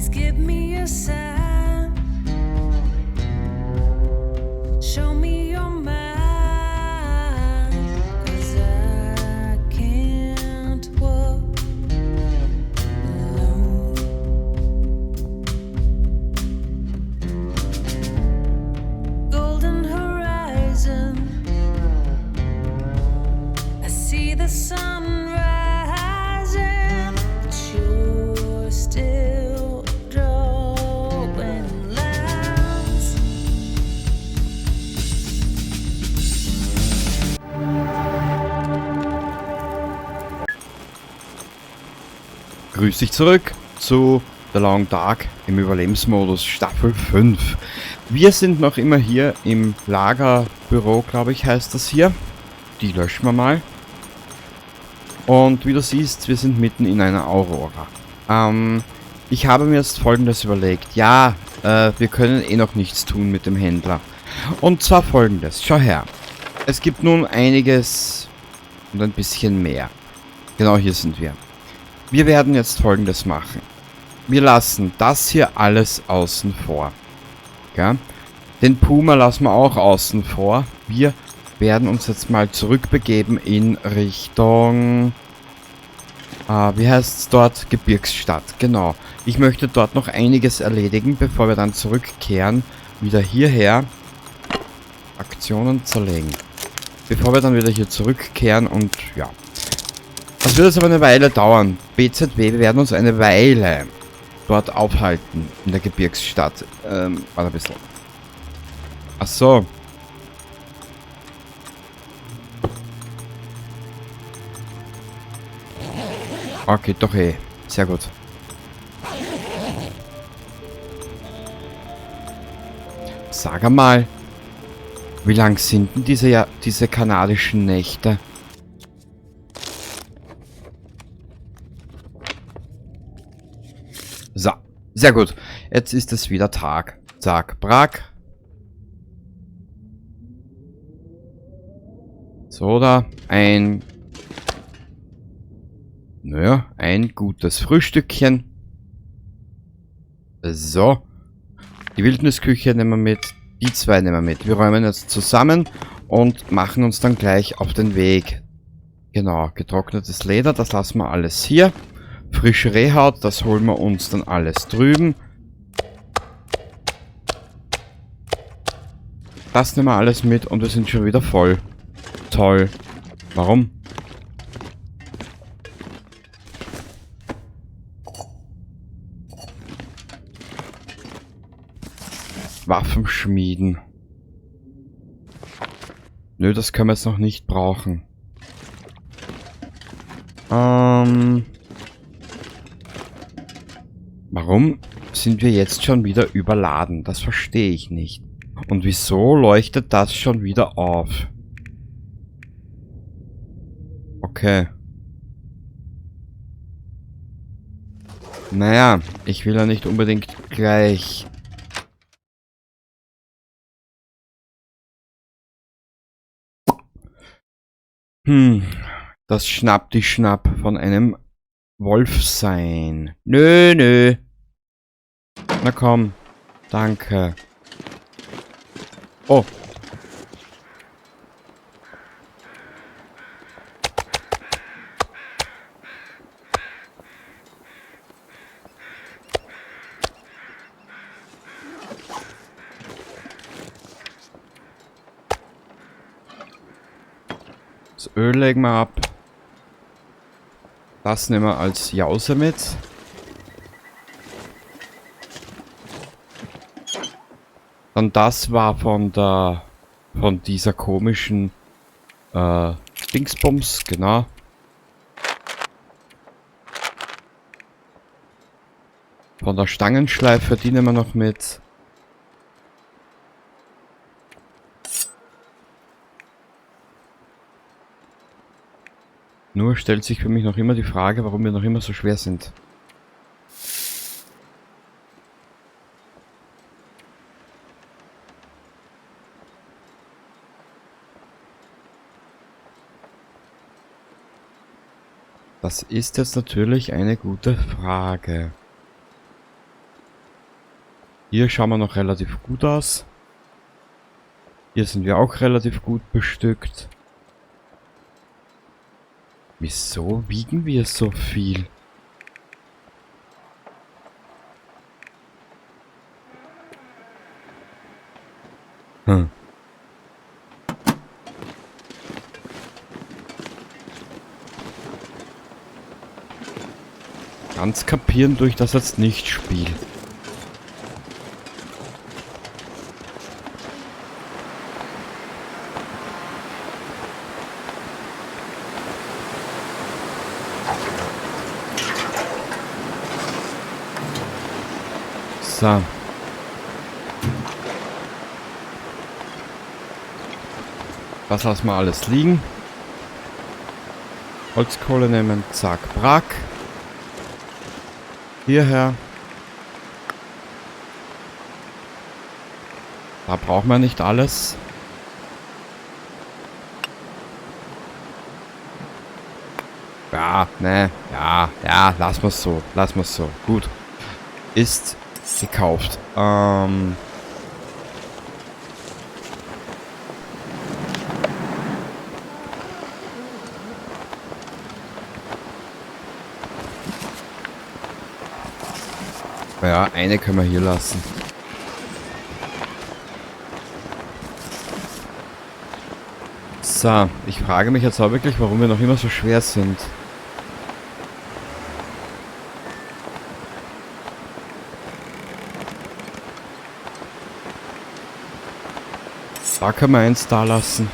Please give me a sign. Show me your mind. 'Cause I can't walk alone. Golden horizon. I see the sun rising, but you're still drawing lines. Grüß dich zurück zu The Long Dark im Überlebensmodus Staffel 5. Wir sind noch immer hier im Lagerbüro, glaube ich, heißt das hier. Die löschen wir mal. Und wie du siehst, wir sind mitten in einer Aurora. Ich habe mir jetzt Folgendes überlegt. Ja, wir können eh noch nichts tun mit dem Händler. Und zwar Folgendes. Schau her. Es gibt nun einiges und ein bisschen mehr. Genau, hier sind wir. Wir werden jetzt Folgendes machen. Wir lassen das hier alles außen vor. Ja? Den Puma lassen wir auch außen vor. Wir werden uns jetzt mal zurückbegeben in Richtung... wie heißt es dort? Gebirgsstadt. Genau. Ich möchte dort noch einiges erledigen, bevor wir dann zurückkehren. Wieder hierher. Aktionen zerlegen. Bevor wir dann wieder hier zurückkehren und ja. Das wird jetzt aber eine Weile dauern. BZW, wir werden uns eine Weile dort aufhalten. In der Gebirgsstadt. Warte ein bisschen. Ach so. Okay, doch eh. Sehr gut. Sag einmal, wie lang sind denn diese kanadischen Nächte? So, sehr gut. Jetzt ist es wieder Tag. Zack, brack. So, da ein gutes Frühstückchen. So. Die Wildnisküche nehmen wir mit. Die zwei nehmen wir mit. Wir räumen jetzt zusammen und machen uns dann gleich auf den Weg. Genau, getrocknetes Leder, das lassen wir alles hier. Frische Rehhaut, das holen wir uns dann alles drüben. Das nehmen wir alles mit und wir sind schon wieder voll. Toll. Warum? Waffen schmieden. Nö, das können wir jetzt noch nicht brauchen. Warum sind wir jetzt schon wieder überladen? Das verstehe ich nicht. Und wieso leuchtet das schon wieder auf? Okay. Naja, ich will ja nicht unbedingt gleich... Das Schnapp von einem Wolf sein. Nö, nö. Na komm. Danke. Oh. Das Öl legen wir ab. Das nehmen wir als Jause mit. Dann das war von dieser komischen Dingsbums, genau. Von der Stangenschleife, die nehmen wir noch mit. Nur stellt sich für mich noch immer die Frage, warum wir noch immer so schwer sind. Das ist jetzt natürlich eine gute Frage. Hier schauen wir noch relativ gut aus. Hier sind wir auch relativ gut bestückt. Wieso wiegen wir so viel? Hm. Ganz kapieren durch das jetzt nicht Spiel. So. Das lassen wir alles liegen. Holzkohle nehmen, zack, brack. Hierher. Da braucht man nicht alles. Ja, ne, ja, lass mal's so, lass mal's so. Gut. Ist gekauft. Ja, eine können wir hier lassen. So, ich frage mich jetzt auch wirklich, warum wir noch immer so schwer sind. Da können wir eins da lassen.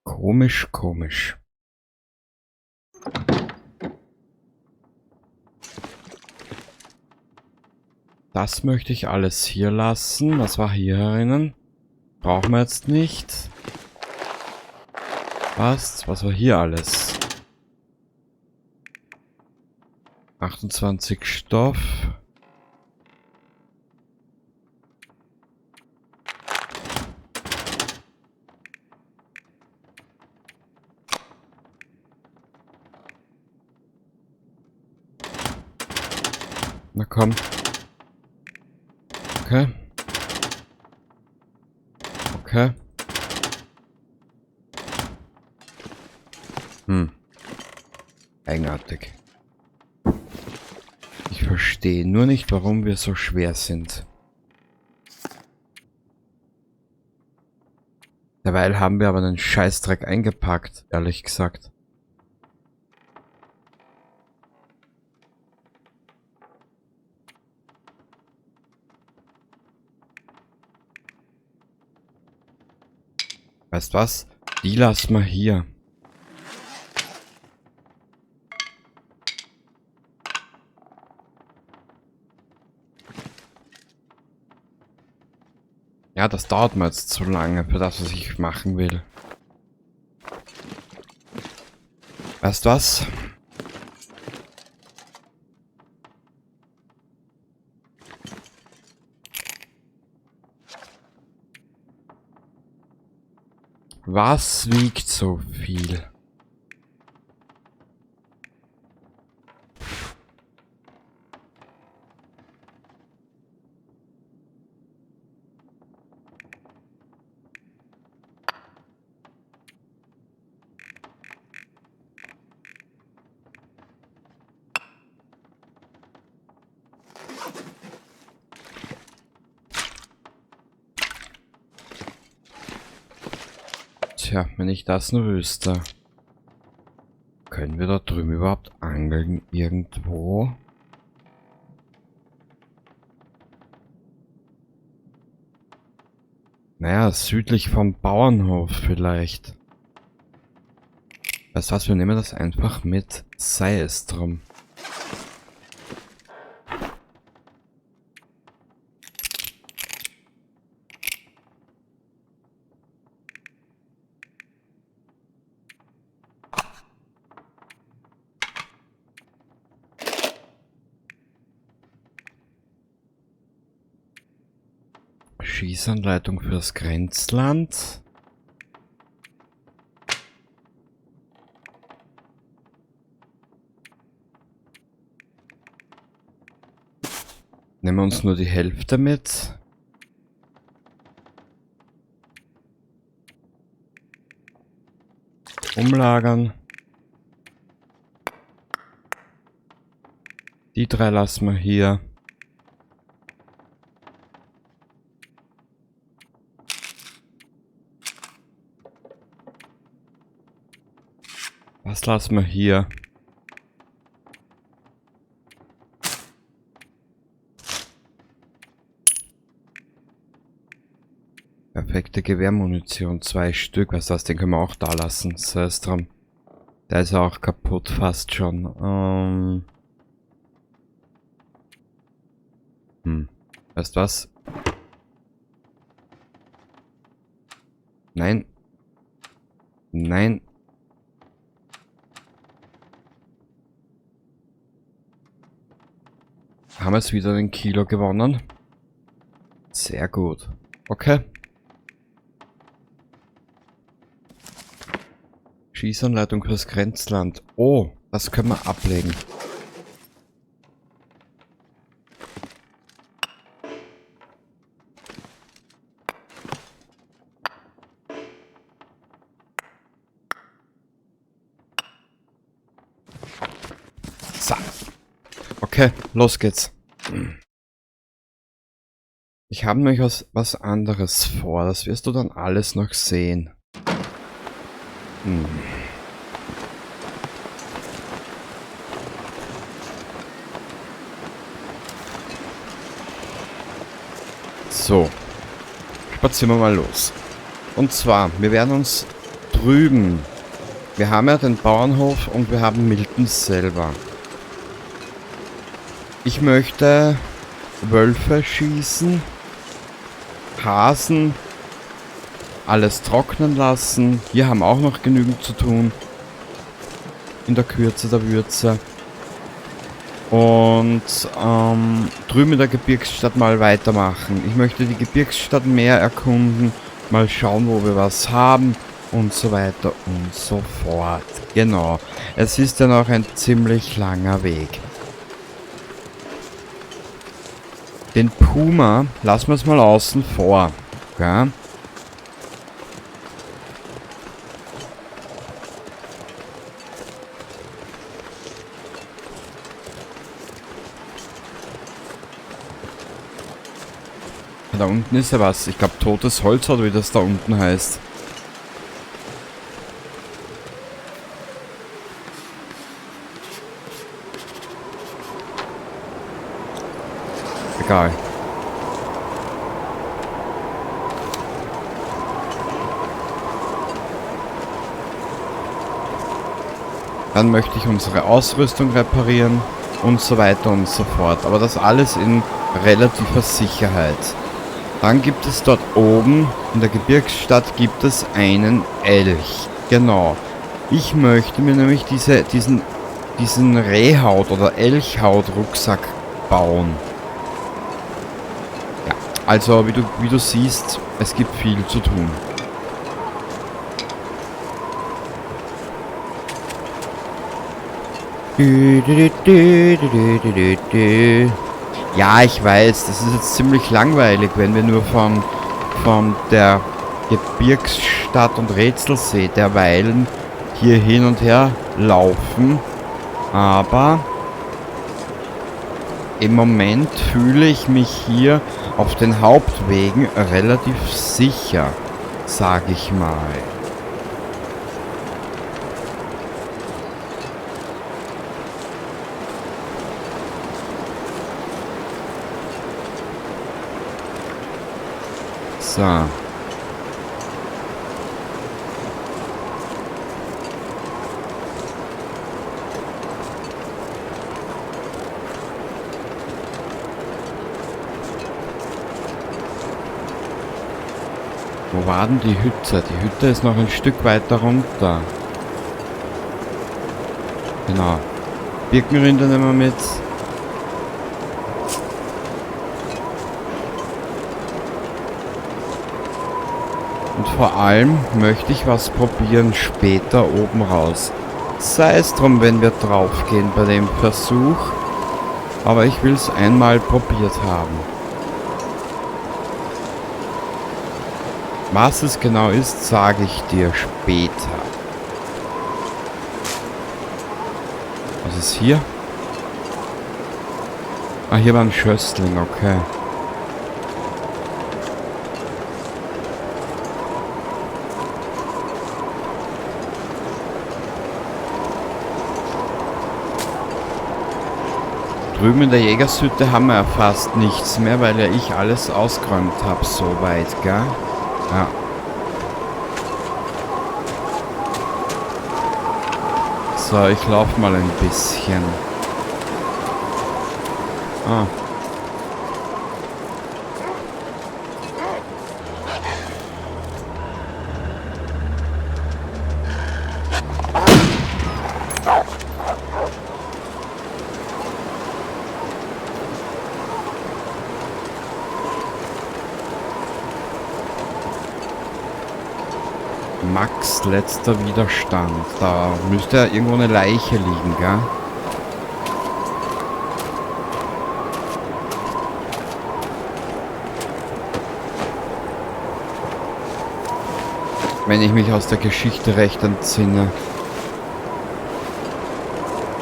Komisch, komisch. Das möchte ich alles hier lassen. Was war hier drinnen? Brauchen wir jetzt nicht. Was war hier alles? 28 Stoff. Na komm. Okay. Okay. Eigenartig. Ich verstehe nur nicht, warum wir so schwer sind. Derweil haben wir aber einen Scheißdreck eingepackt, ehrlich gesagt. Weißt was? Die lassen wir hier. Ja, das dauert mir jetzt zu lange für das, was ich machen will. Weißt was? Was wiegt so viel? Tja, wenn ich das nur wüsste. Können wir da drüben überhaupt angeln irgendwo? Naja, südlich vom Bauernhof vielleicht. Weißt du was, wir nehmen das einfach mit. Sei es drum. Schießanleitung fürs Grenzland. Nehmen wir uns nur die Hälfte mit. Umlagern. Die 3 lassen wir hier. Was lassen wir hier? Perfekte Gewehrmunition, 2 Stück. Was das? Den können wir auch da lassen. Sei es dran. Der ist auch kaputt, fast schon. Weißt du was? Nein. Nein. Haben wir es wieder den Kilo gewonnen? Sehr gut. Okay. Schießanleitung fürs Grenzland. Oh, das können wir ablegen. So. Okay, los geht's. Ich habe nämlich was anderes vor. Das wirst du dann alles noch sehen. So. Spazieren wir mal los. Und zwar, wir werden uns drüben... Wir haben ja den Bauernhof und wir haben Milton selber. Ich möchte Wölfe schießen, Hasen, alles trocknen lassen. Hier haben auch noch genügend zu tun. In der Kürze der Würze. Und drüben in der Gebirgsstadt mal weitermachen. Ich möchte die Gebirgsstadt mehr erkunden, mal schauen, wo wir was haben und so weiter und so fort. Genau. Es ist ja noch ein ziemlich langer Weg. Den Puma lassen wir es mal außen vor. Okay? Da unten ist ja was. Ich glaube, totes Holz oder wie das da unten heißt. Egal. Dann möchte ich unsere Ausrüstung reparieren und so weiter und so fort. Aber das alles in relativer Sicherheit. Dann gibt es dort oben, in der Gebirgsstadt, gibt es einen Elch. Genau. Ich möchte mir nämlich diesen Rehhaut- oder Elchhaut-Rucksack bauen. Ja, also wie du siehst, es gibt viel zu tun. Ja, ich weiß, das ist jetzt ziemlich langweilig, wenn wir nur von der Gebirgsstadt und Rätselsee derweilen hier hin und her laufen. Aber im Moment fühle ich mich hier auf den Hauptwegen relativ sicher, sage ich mal. So. Wo war denn die Hütte? Die Hütte ist noch ein Stück weiter runter. Genau. Birkenrinde nehmen wir mit. Und vor allem möchte ich was probieren später oben raus. Sei es drum, wenn wir draufgehen bei dem Versuch. Aber ich will es einmal probiert haben. Was es genau ist, sage ich dir später. Was ist hier? Ah, hier war ein Schössling, okay. Drüben in der Jägershütte haben wir ja fast nichts mehr, weil ja ich alles ausgeräumt habe, soweit, gell? Ja. So, ich laufe mal ein bisschen. Ah. Max letzter Widerstand. Da müsste ja irgendwo eine Leiche liegen, gell? Wenn ich mich aus der Geschichte recht entsinne.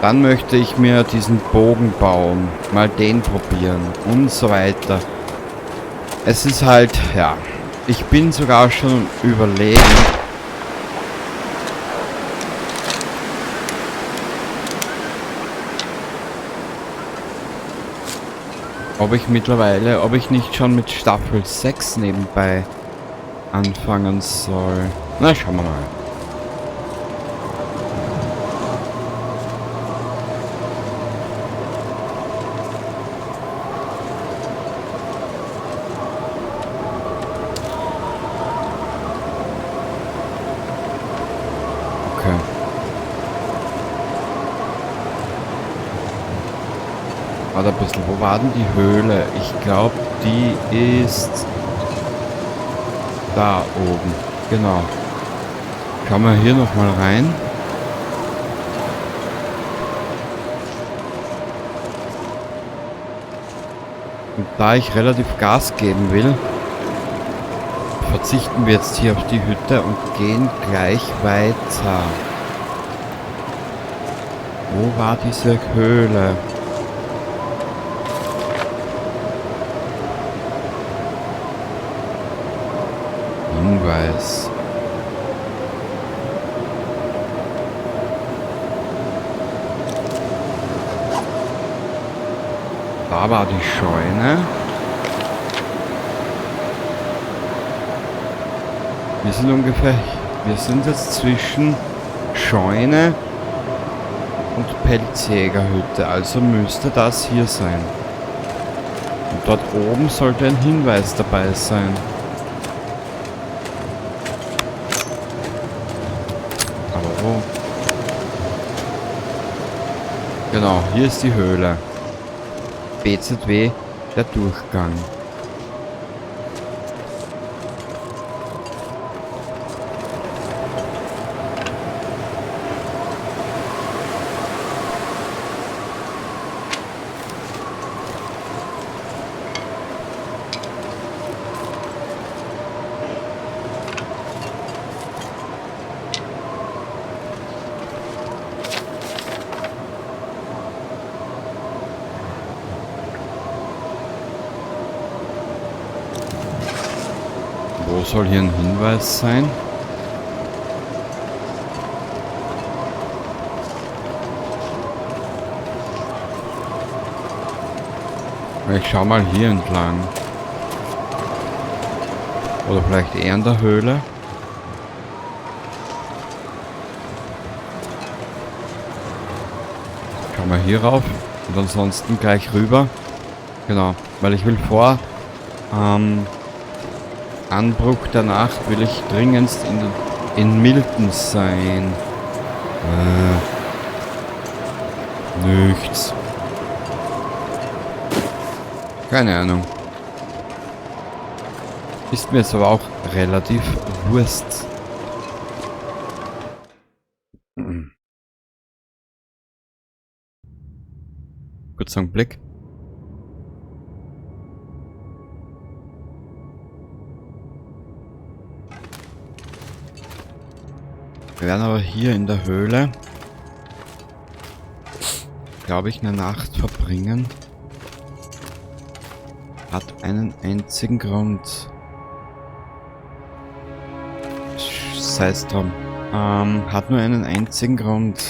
Dann möchte ich mir diesen Bogen bauen. Mal den probieren. Und so weiter. Es ist halt, ja. Ich bin sogar schon überlegen. Ob ich nicht schon mit Staffel 6 nebenbei anfangen soll. Na, schauen wir mal. Okay. Warte ein bisschen, wo war denn die Höhle? Ich glaube, die ist da oben. Genau. Schauen wir hier nochmal rein. Und da ich relativ Gas geben will, verzichten wir jetzt hier auf die Hütte und gehen gleich weiter. Wo war diese Höhle? Hinweis. Da war die Scheune. Wir sind jetzt zwischen Scheune und Pelzjägerhütte, also müsste das hier sein. Und dort oben sollte ein Hinweis dabei sein. Aber wo? Genau, hier ist die Höhle. BZW, der Durchgang. Wo soll hier ein Hinweis sein? Ich schau mal hier entlang. Oder vielleicht eher in der Höhle. Schau mal hier rauf und ansonsten gleich rüber. Genau, weil ich will vor Anbruch der Nacht will ich dringendst in Milton sein. Nichts. Keine Ahnung. Ist mir jetzt aber auch relativ Wurst. Kurz einen Blick. Wir werden aber hier in der Höhle, glaube ich, eine Nacht verbringen. Hat einen einzigen Grund. Sei's drum. Hat nur einen einzigen Grund.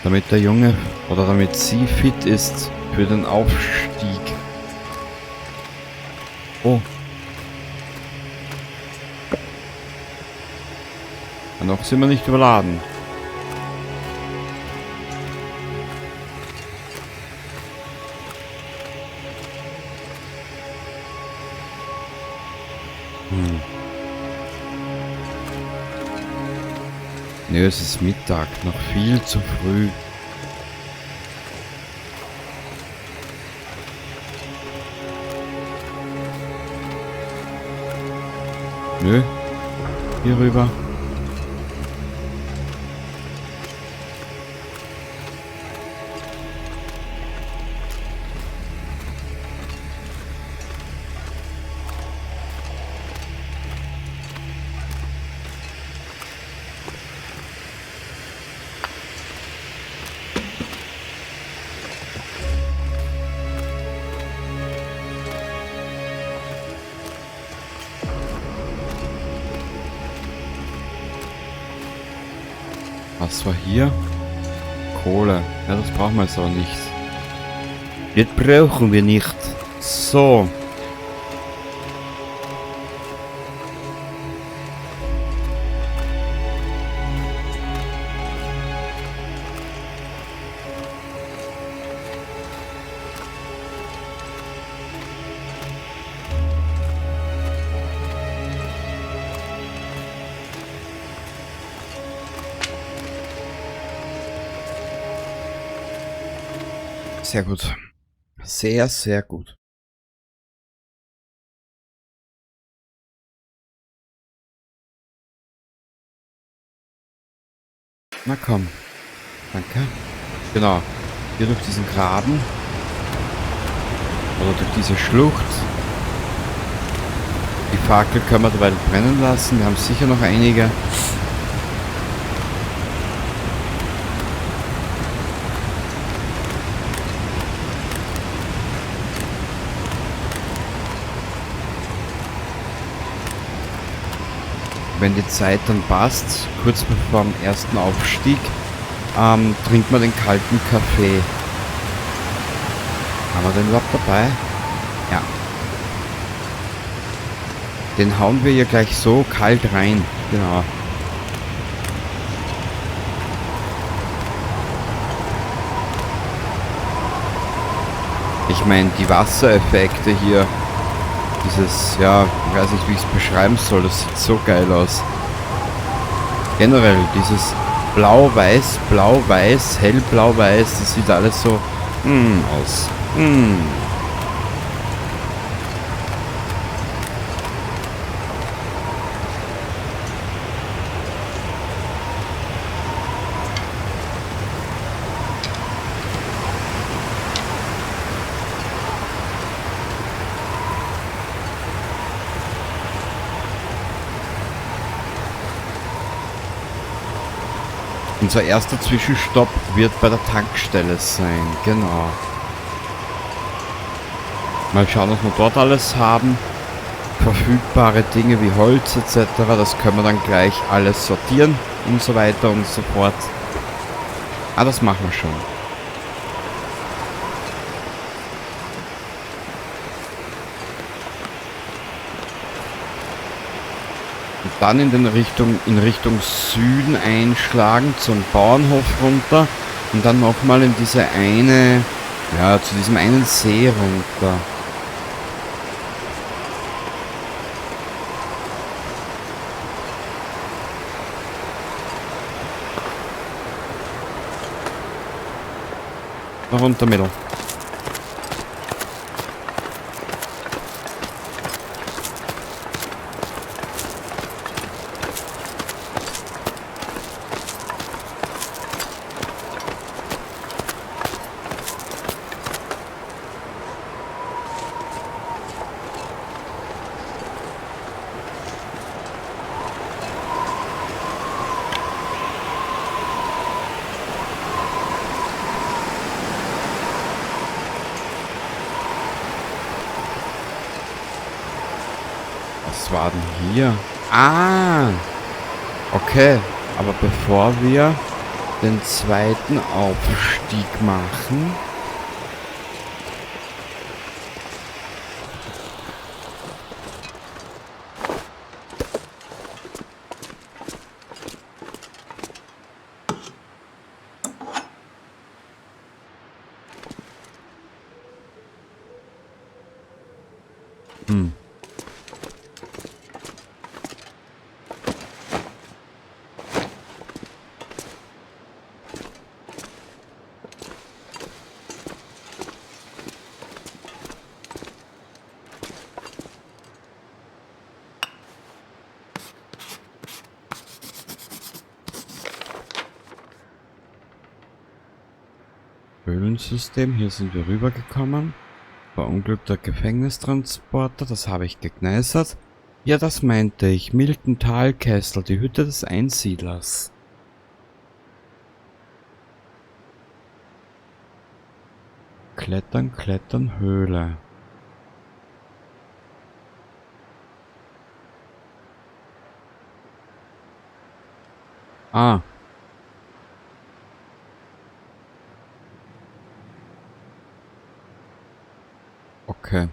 Damit der Junge oder damit sie fit ist für den Aufstieg. Oh. Noch sind wir nicht überladen. Nö, es ist Mittag, noch viel zu früh. Nö, hier rüber. Was war hier? Kohle. Ja, das brauchen wir jetzt aber nicht. Das brauchen wir nicht. So. Sehr gut. Sehr, sehr gut. Na komm. Danke. Genau. Hier durch diesen Graben. Oder durch diese Schlucht. Die Fackel können wir dabei brennen lassen. Wir haben sicher noch einige. Wenn die Zeit dann passt, kurz bevor dem ersten Aufstieg, trinkt man den kalten Kaffee. Haben wir den überhaupt dabei? Ja. Den hauen wir hier gleich so kalt rein. Genau. Ich meine, die Wassereffekte hier. Dieses, ja, ich weiß nicht, wie ich es beschreiben soll, das sieht so geil aus. Generell, dieses Blau-Weiß, Blau-Weiß, Hellblau-Weiß, das sieht alles so aus. Unser erster Zwischenstopp wird bei der Tankstelle sein, genau. Mal schauen, was wir dort alles haben. Verfügbare Dinge wie Holz etc. Das können wir dann gleich alles sortieren und so weiter und so fort. Ah, das machen wir schon. Und dann in Richtung Süden einschlagen zum Bauernhof runter und dann nochmal in diese eine, ja, zu diesem einen See runter. Da runter, Mädel. Was war denn hier? Ah! Okay, aber bevor wir den zweiten Aufstieg machen... Höhlensystem, hier sind wir rübergekommen. Verunglückter Gefängnistransporter, das habe ich gegneisert. Ja, das meinte ich. Milton Talkessel, die Hütte des Einsiedlers. Klettern, klettern, Höhle. Ah. Okay.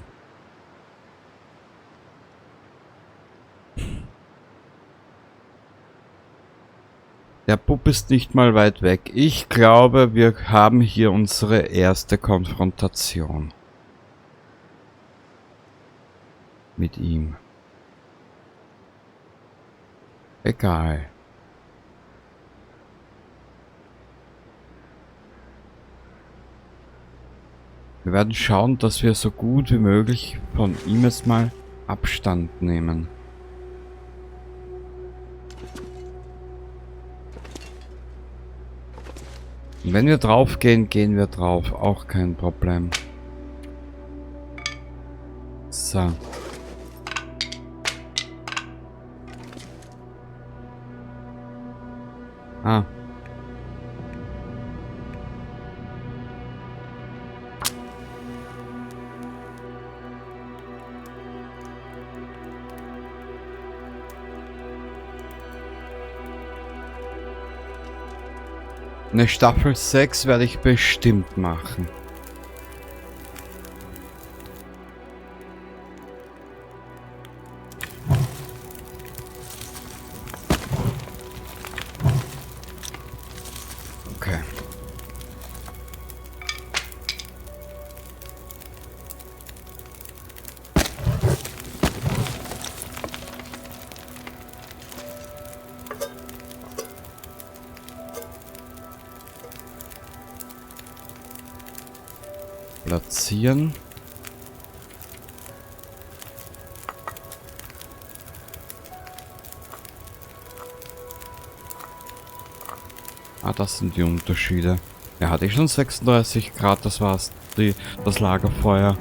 Der Bub ist nicht mal weit weg. Ich glaube, wir haben hier unsere erste Konfrontation. Mit ihm. Egal. Wir werden schauen, dass wir so gut wie möglich von ihm jetzt mal Abstand nehmen. Und wenn wir drauf gehen, gehen wir drauf. Auch kein Problem. So. Ah. Eine Staffel 6 werde ich bestimmt machen. Okay. Platzieren. Ah, das sind die Unterschiede. Er hatte schon 36 Grad, das war's. Das Lagerfeuer.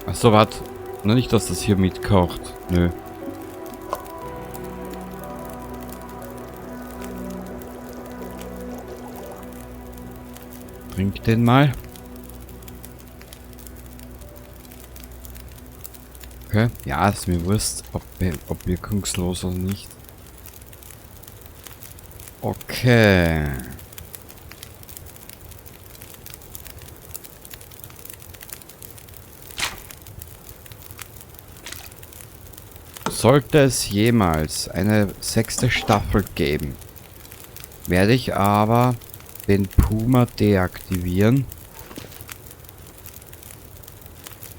Achso, warte. Na, nicht, dass das hier mitkocht. Nö. Trink den mal. Okay. Ja, ist mir wurscht, ob wirkungslos oder nicht. Okay. Sollte es jemals eine 6. Staffel geben, werde ich aber den Puma deaktivieren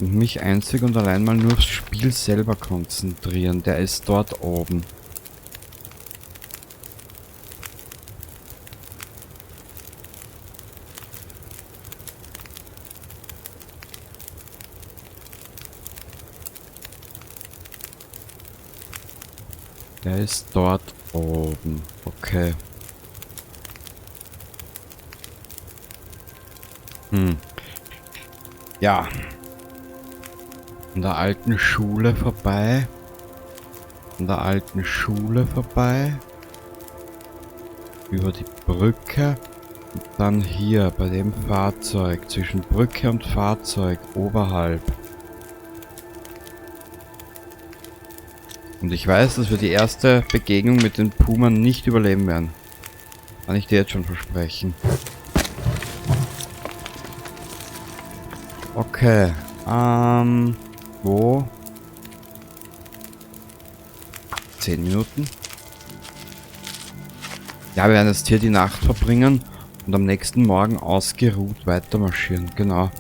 und mich einzig und allein mal nur aufs Spiel selber konzentrieren. Der ist dort oben. Der ist dort oben. Okay. Ja. An der alten Schule vorbei. An der alten Schule vorbei. über die Brücke. Und dann hier bei dem Fahrzeug, zwischen Brücke und Fahrzeug, oberhalb. Und ich weiß, dass wir die erste Begegnung mit den Pumas nicht überleben werden. Kann ich dir jetzt schon versprechen. Okay, wo? 10 Minuten. Ja, wir werden jetzt hier die Nacht verbringen und am nächsten Morgen ausgeruht weiter marschieren. Genau.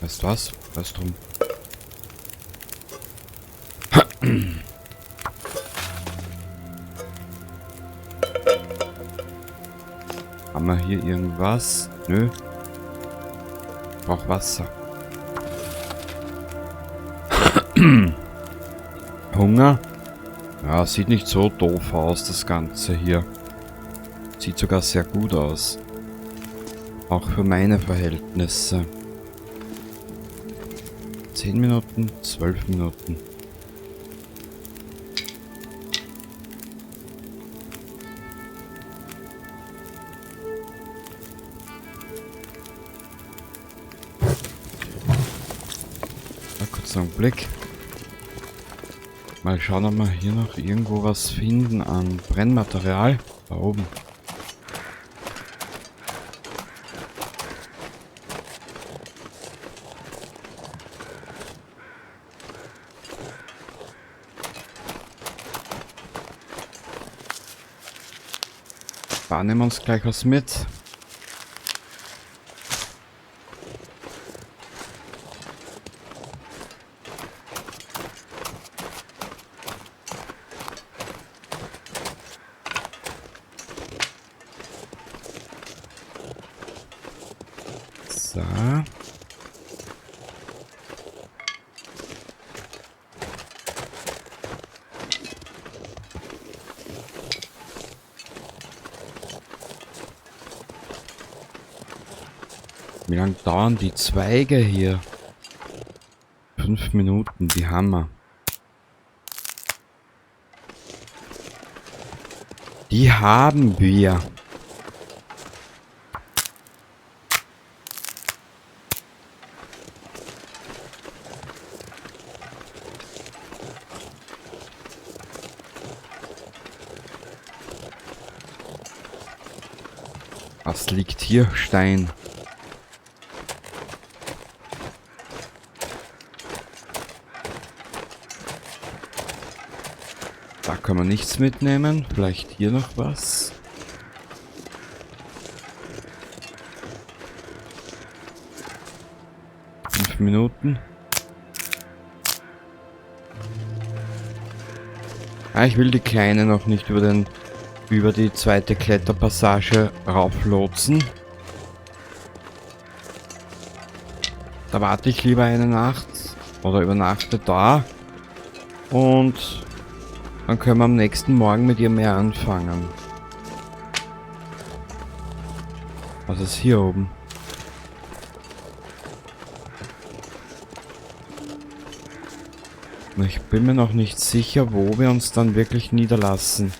Weißt du was? Weißt drum. Haben wir hier irgendwas? Nö. Ich brauch Wasser. Hunger? Ja, sieht nicht so doof aus, das Ganze hier. Sieht sogar sehr gut aus. Auch für meine Verhältnisse. 10 Minuten, 12 Minuten. Kurz einen Blick. Mal schauen, ob wir hier noch irgendwo was finden an Brennmaterial. Da oben. Da nehmen wir uns gleich was mit. So. Wie lange dauern die Zweige hier? 5 Minuten, die haben wir. Die haben wir. Was liegt hier? Stein. Da kann man nichts mitnehmen. Vielleicht hier noch was. Fünf Minuten. Ah, ich will die Kleine noch nicht über die zweite Kletterpassage rauflotsen. Da warte ich lieber eine Nacht oder übernachte da und dann können wir am nächsten Morgen mit ihr mehr anfangen. Was ist hier oben? Ich bin mir noch nicht sicher, wo wir uns dann wirklich niederlassen.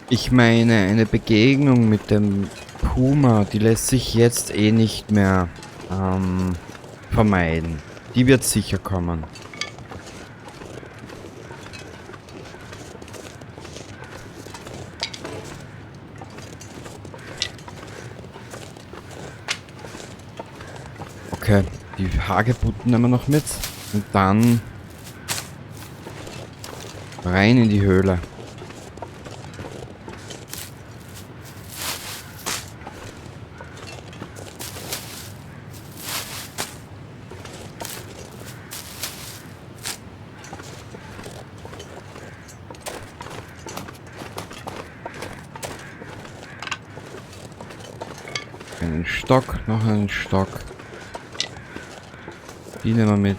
Ich meine, eine Begegnung mit dem Puma, die lässt sich jetzt eh nicht mehr vermeiden. Die wird sicher kommen. Okay, die Hagebutten nehmen wir noch mit und dann rein in die Höhle. Einen Stock, noch einen Stock. Die nehmen wir mit.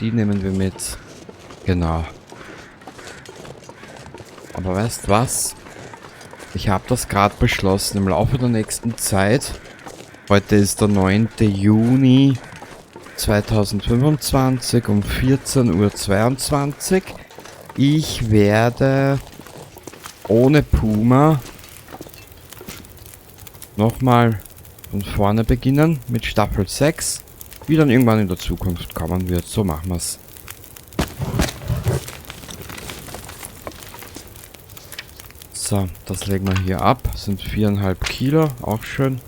die nehmen wir mit. Genau. Aber weißt was? Ich habe das gerade beschlossen im Laufe der nächsten Zeit. Heute ist der 9. Juni 2025 um 14:22 Uhr. Ich werde ohne Puma nochmal von vorne beginnen mit Staffel 6, wie dann irgendwann in der Zukunft kommen wird. So machen wir's. So, das legen wir hier ab. Das sind 4,5 Kilo, auch schön.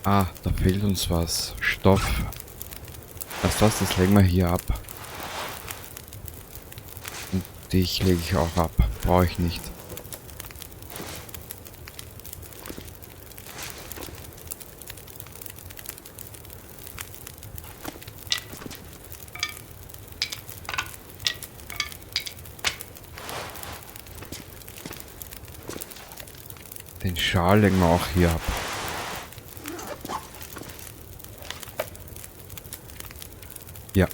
Ah, da fehlt uns was. Stoff. Das legen wir hier ab. Und dich lege ich auch ab. Brauche ich nicht. Den Schal legen wir auch hier ab. Ja.